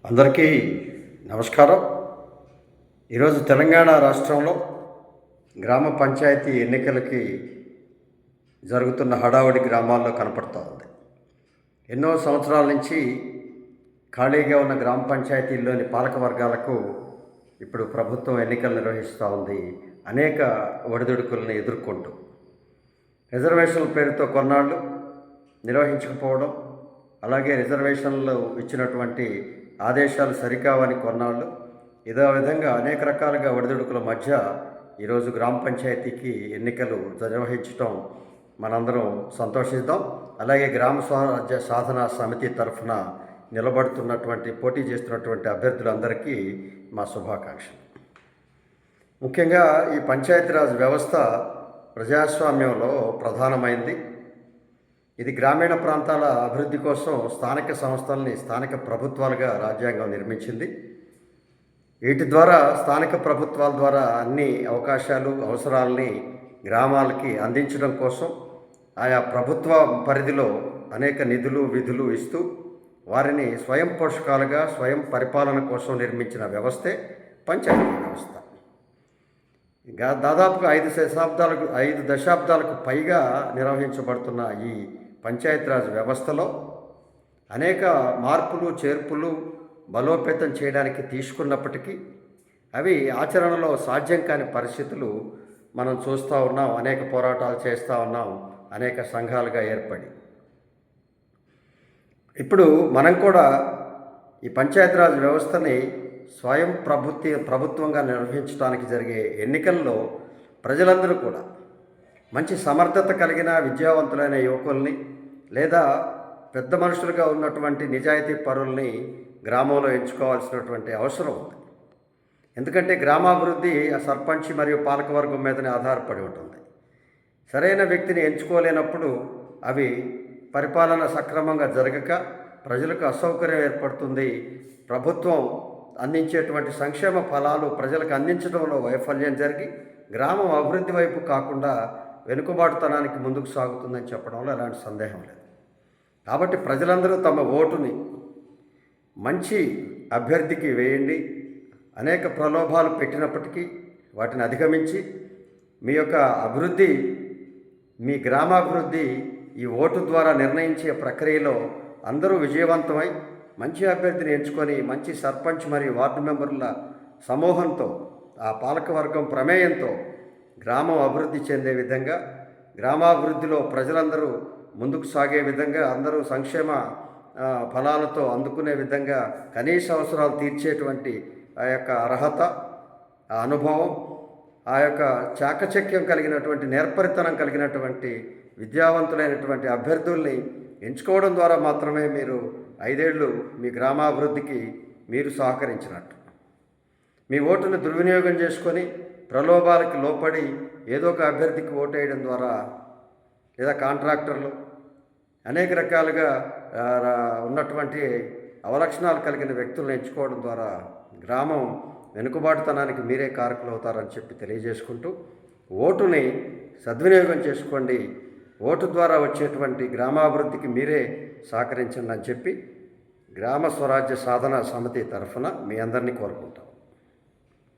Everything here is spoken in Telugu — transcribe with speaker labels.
Speaker 1: అందరికీ నమస్కారం. ఈరోజు తెలంగాణ రాష్ట్రంలో గ్రామ పంచాయతీ ఎన్నికలకి జరుగుతున్న హడావుడి గ్రామాల్లో కనపడుతూ ఉంది. ఎన్నో సంవత్సరాల నుంచి ఖాళీగా ఉన్న గ్రామ పంచాయతీల్లోని పాలక వర్గాలకు ఇప్పుడు ప్రభుత్వం ఎన్నికలు నిర్వహిస్తూ ఉంది. అనేక ఒడిదుడుకులను ఎదుర్కొంటూ రిజర్వేషన్ల పేరుతో కొన్నాళ్ళు నిర్వహించకపోవడం, అలాగే రిజర్వేషన్లు ఇచ్చినటువంటి ఆదేశాలు సరికావని కొన్నాళ్ళు, ఇదే విధంగా అనేక రకాలుగా ఒడిదుడుకుల మధ్య ఈరోజు గ్రామ పంచాయతీకి ఎన్నికలు నిర్వహించడం మనందరం సంతోషిద్దాం. అలాగే గ్రామ స్వరాజ్య సాధన సమితి తరఫున నిలబడుతున్నటువంటి పోటీ చేస్తున్నటువంటి అభ్యర్థులందరికీ మా శుభాకాంక్షలు. ముఖ్యంగా ఈ పంచాయతీరాజ్ వ్యవస్థ ప్రజాస్వామ్యంలో ప్రధానమైంది. ఇది గ్రామీణ ప్రాంతాల అభివృద్ధి కోసం స్థానిక సంస్థల్ని స్థానిక ప్రభుత్వాలుగా రాజ్యాంగం నిర్మించింది. వీటి ద్వారా స్థానిక ప్రభుత్వాల ద్వారా అన్ని అవకాశాలు అవసరాలని గ్రామాలకి అందించడం కోసం ఆయా ప్రభుత్వ పరిధిలో అనేక నిధులు విధులు ఇస్తూ వారిని స్వయం పోషకాలుగా స్వయం పరిపాలన కోసం నిర్మించిన వ్యవస్థే పంచాయతీ వ్యవస్థ. ఇంకా దాదాపుగా 5 దశాబ్దాలకు పైగా నిర్వహించబడుతున్న ఈ పంచాయతీరాజ్ వ్యవస్థలో అనేక మార్పులు చేర్పులు బలోపేతం చేయడానికి తీసుకున్నప్పటికీ అవి ఆచరణలో సాధ్యం కాని పరిస్థితులు మనం చూస్తూ ఉన్నాం. అనేక పోరాటాలు చేస్తూ ఉన్నాం, అనేక సంఘాలుగా ఏర్పడి. ఇప్పుడు మనం కూడా ఈ పంచాయతీరాజ్ వ్యవస్థని స్వయం ప్రభుత్వంగా నిర్వహించడానికి జరిగే ఎన్నికల్లో ప్రజలందరూ కూడా మంచి సమర్థత కలిగిన విద్యావంతులైన యువకుల్ని లేదా పెద్ద మనుషులుగా ఉన్నటువంటి నిజాయితీ పరుల్ని గ్రామంలో ఎంచుకోవాల్సినటువంటి అవసరం ఉంది. ఎందుకంటే గ్రామాభివృద్ధి ఆ సర్పంచ్ మరియు పాలకవర్గం మీదనే ఆధారపడి ఉంటుంది. సరైన వ్యక్తిని ఎంచుకోలేనప్పుడు అవి పరిపాలన సక్రమంగా జరగక ప్రజలకు అసౌకర్యం ఏర్పడుతుంది. ప్రభుత్వం అందించేటువంటి సంక్షేమ ఫలాలు ప్రజలకు అందించడంలో వైఫల్యం జరిగి గ్రామం అభివృద్ధి వైపు కాకుండా వెనుకబాటుతనానికి ముందుకు సాగుతుందని చెప్పడంలో ఎలాంటి సందేహం లేదు. కాబట్టి ప్రజలందరూ తమ ఓటుని మంచి అభ్యర్థికి వేయండి. అనేక ప్రలోభాలు పెట్టినప్పటికీ వాటిని అధిగమించి మీ యొక్క అభివృద్ధి, మీ గ్రామాభివృద్ధి ఈ ఓటు ద్వారా నిర్ణయించే ప్రక్రియలో అందరూ విజయవంతమై మంచి అభ్యర్థిని ఎంచుకొని మంచి సర్పంచ్ మరియు వార్డు మెంబర్ల సమూహంతో ఆ పాలకవర్గం ప్రమేయంతో గ్రామం అభివృద్ధి చెందే విధంగా, గ్రామాభివృద్ధిలో ప్రజలందరూ ముందుకు సాగే విధంగా, అందరూ సంక్షేమ ఫలాలతో అందుకునే విధంగా కనీస అవసరాలు తీర్చేటువంటి ఆ యొక్క అర్హత, ఆ అనుభవం, ఆ యొక్క చాకచక్యం కలిగినటువంటి నేర్పరితనం కలిగినటువంటి విద్యావంతులైనటువంటి అభ్యర్థుల్ని ఎంచుకోవడం ద్వారా మాత్రమే మీరు 5 ఏళ్ళు మీ గ్రామాభివృద్ధికి మీరు సహకరించినట్టు. మీ ఓటును దుర్వినియోగం చేసుకొని ప్రలోభాలకి లోపడి ఏదో ఒక అభ్యర్థికి ఓటేయడం ద్వారా లేదా కాంట్రాక్టర్లు అనేక రకాలుగా ఉన్నటువంటి అవలక్షణాలు కలిగిన వ్యక్తులను ఎంచుకోవడం ద్వారా గ్రామం వెనుకబాటుతనానికి మీరే కారకులు అవుతారని చెప్పి తెలియజేసుకుంటూ ఓటుని సద్వినియోగం చేసుకోండి. ఓటు ద్వారా వచ్చేటువంటి గ్రామాభివృద్ధికి మీరే సహకరించండి అని చెప్పి గ్రామ స్వరాజ్య సాధన సమితి తరఫున మీ అందరినీ కోరుకుంటాం.